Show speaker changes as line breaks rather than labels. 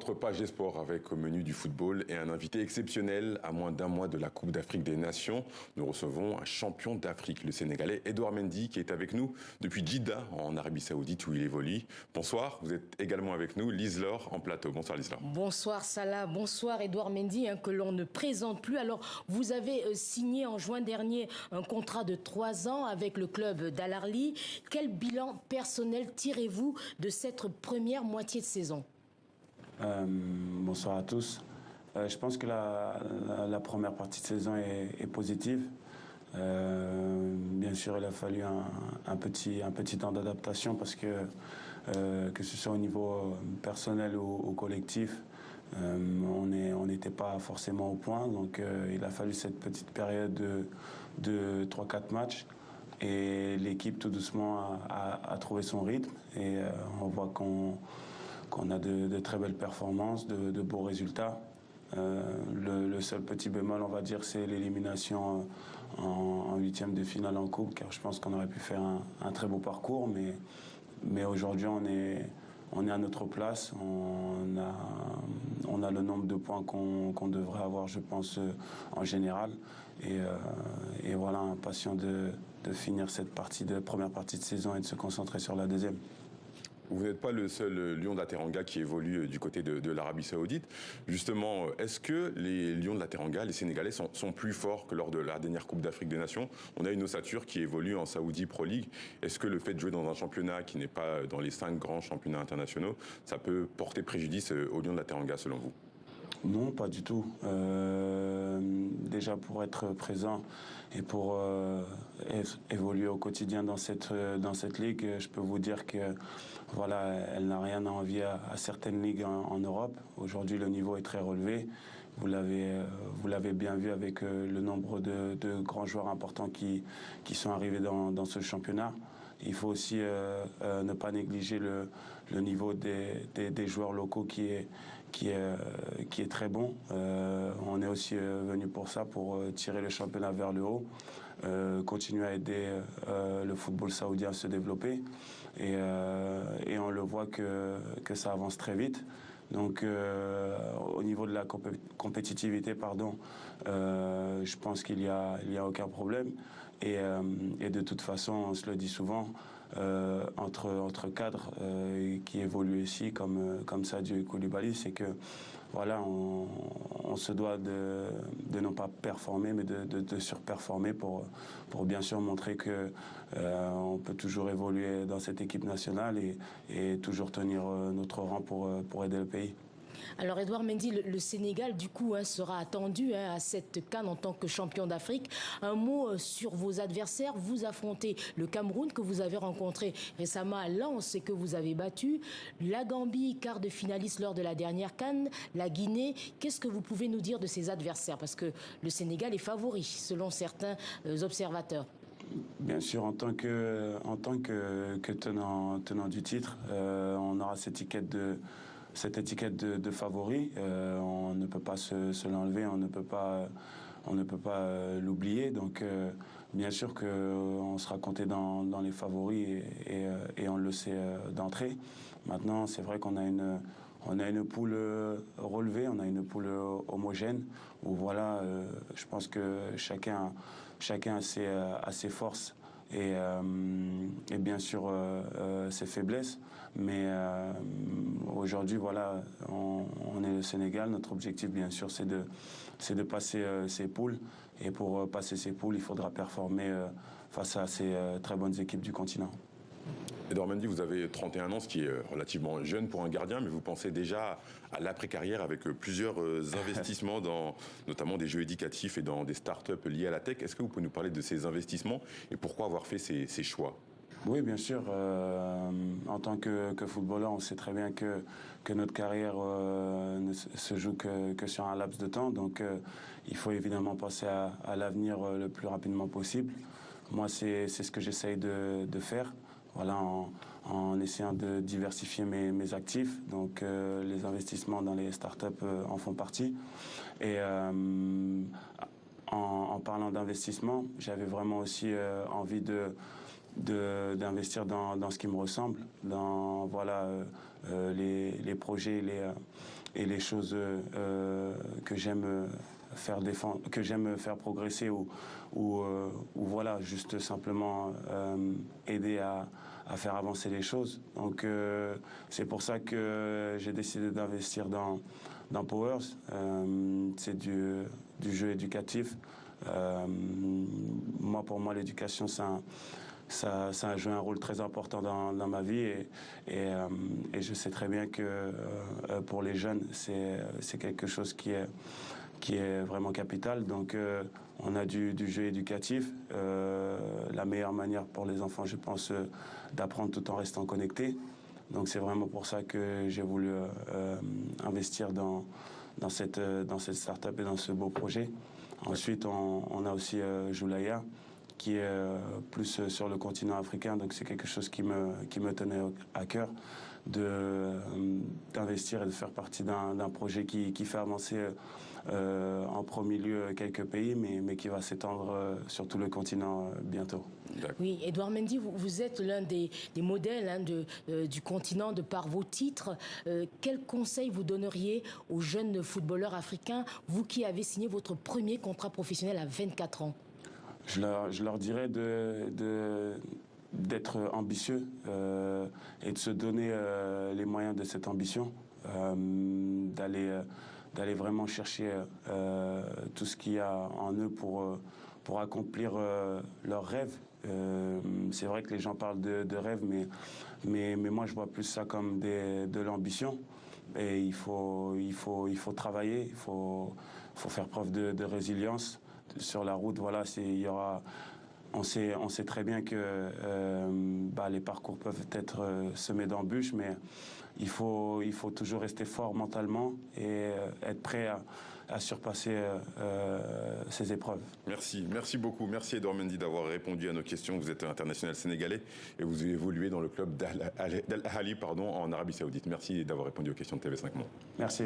votre page des sports avec au menu du football et un invité exceptionnel. À moins d'un mois de la Coupe d'Afrique des Nations, nous recevons un champion d'Afrique, le Sénégalais Edouard Mendy, qui est avec nous depuis Djeddah, en Arabie Saoudite, où il évolue. Bonsoir, vous êtes également avec nous, Lise Laure, en plateau. Bonsoir Lise Laure.
Bonsoir Salah, bonsoir Edouard Mendy, que l'on ne présente plus. Alors, vous avez signé en juin dernier un contrat de 3 ans avec le club d'Al Ahly. Quel bilan personnel tirez-vous de cette première moitié de saison ?
Bonsoir à tous. Je pense que la première partie de saison est positive. Bien sûr, il a fallu un petit temps d'adaptation parce que ce soit au niveau personnel ou au collectif, on n'était pas forcément au point. Donc il a fallu cette petite période de 3-4 matchs. Et l'équipe tout doucement a trouvé son rythme. Et on voit qu'on a de très belles performances, de beaux résultats. Le seul petit bémol, on va dire, c'est l'élimination en 8e de finale en coupe, car je pense qu'on aurait pu faire un très beau parcours, mais aujourd'hui on est à notre place, on a le nombre de points qu'on devrait avoir, je pense, en général, et voilà, impatient de finir cette première partie de saison et de se concentrer sur la deuxième.
Vous n'êtes pas le seul Lion de la Teranga qui évolue du côté de l'Arabie Saoudite. Justement, est-ce que les Lions de la Teranga, les Sénégalais, sont plus forts que lors de la dernière Coupe d'Afrique des Nations? On a une ossature qui évolue en Saudi Pro League. Est-ce que le fait de jouer dans un championnat qui n'est pas dans les 5 grands championnats internationaux, ça peut porter préjudice aux Lions de la Teranga, selon vous?
Non, pas du tout. Déjà pour être présent et pour évoluer au quotidien dans cette ligue, je peux vous dire que voilà, elle n'a rien à envier à certaines ligues en Europe. Aujourd'hui, le niveau est très relevé. Vous l'avez bien vu avec le nombre de grands joueurs importants qui sont arrivés dans ce championnat. Il faut aussi ne pas négliger le niveau des joueurs locaux qui est très bon. On est aussi venu pour ça, pour tirer le championnat vers le haut, continuer à aider le football saoudien à se développer. Et on le voit que ça avance très vite. Donc, au niveau de la compétitivité, je pense qu'il y a aucun problème. Et de toute façon, on se le dit souvent, entre cadres qui évoluent ici, comme Sadio Koulibaly, c'est que voilà, on se doit de non pas performer, mais de surperformer pour bien sûr montrer que on peut toujours évoluer dans cette équipe nationale et toujours tenir notre rang pour aider le pays.
Alors Edouard Mendy, le Sénégal du coup sera attendu à cette CAN en tant que champion d'Afrique. Un mot sur vos adversaires. Vous affrontez le Cameroun que vous avez rencontré récemment à Lens et que vous avez battu. La Gambie, quart de finaliste lors de la dernière CAN. La Guinée. Qu'est-ce que vous pouvez nous dire de ces adversaires? Parce que le Sénégal est favori selon certains observateurs.
Bien sûr, en tant que tenant du titre, on aura cette étiquette de favori. On ne peut pas se l'enlever, on ne peut pas l'oublier. Donc bien sûr qu'on sera compté dans les favoris et on le sait d'entrée. Maintenant, c'est vrai qu'on a une poule relevée, on a une poule homogène où voilà, je pense que chacun a ses forces et bien sûr ses faiblesses. Mais aujourd'hui, voilà, on est le Sénégal. Notre objectif, bien sûr, c'est de passer ces poules. Et pour passer ces poules, il faudra performer face à ces très bonnes équipes du continent.
Edouard Mendy, vous avez 31 ans, ce qui est relativement jeune pour un gardien, mais vous pensez déjà à l'après-carrière avec plusieurs investissements dans notamment des jeux éducatifs et dans des startups liées à la tech. Est-ce que vous pouvez nous parler de ces investissements et pourquoi avoir fait ces choix?
Oui, bien sûr. En tant que footballeur, on sait très bien que notre carrière ne se joue que sur un laps de temps. Donc, il faut évidemment penser à l'avenir le plus rapidement possible. Moi, c'est ce que j'essaye de faire. Voilà, en essayant de diversifier mes actifs. Donc, les investissements dans les startups en font partie. Et en parlant d'investissement, j'avais vraiment aussi envie d'investir dans ce qui me ressemble, dans voilà les projets, et les choses que j'aime faire défendre, que j'aime faire progresser ou voilà, juste simplement aider à faire avancer les choses. Donc c'est pour ça que j'ai décidé d'investir dans Powers. C'est du jeu éducatif. Pour moi, l'éducation, ça a joué un rôle très important dans ma vie et je sais très bien que pour les jeunes, c'est quelque chose qui est vraiment capital. Donc, on a du jeu éducatif. La meilleure manière pour les enfants, je pense, d'apprendre tout en restant connectés. Donc, c'est vraiment pour ça que j'ai voulu investir dans cette start-up et dans ce beau projet. Ensuite, on a aussi Joulaya, qui est plus sur le continent africain. Donc, c'est quelque chose qui me tenait à cœur d'investir et de faire partie d'un projet qui fait avancer en premier lieu quelques pays, mais qui va s'étendre sur tout le continent bientôt.
Oui, Edouard Mendy, vous êtes l'un des modèles du continent de par vos titres. Quel conseil vous donneriez aux jeunes footballeurs africains, vous qui avez signé votre premier contrat professionnel à 24 ans?
Je leur dirais d'être ambitieux et de se donner les moyens de cette ambition, d'aller vraiment chercher tout ce qu'il y a en eux pour accomplir leurs rêves. C'est vrai que les gens parlent de rêves, mais moi je vois plus ça comme de l'ambition. Et il faut travailler, il faut faire preuve de résilience. Sur la route, voilà, on sait très bien que les parcours peuvent être semés d'embûches, mais il faut toujours rester fort mentalement et être prêt à surpasser ces épreuves.
Merci beaucoup. Merci Edouard Mendy d'avoir répondu à nos questions. Vous êtes international sénégalais et vous évoluez dans le club d'Al Ahly en Arabie Saoudite. Merci d'avoir répondu aux questions de TV5 Monde.
Merci.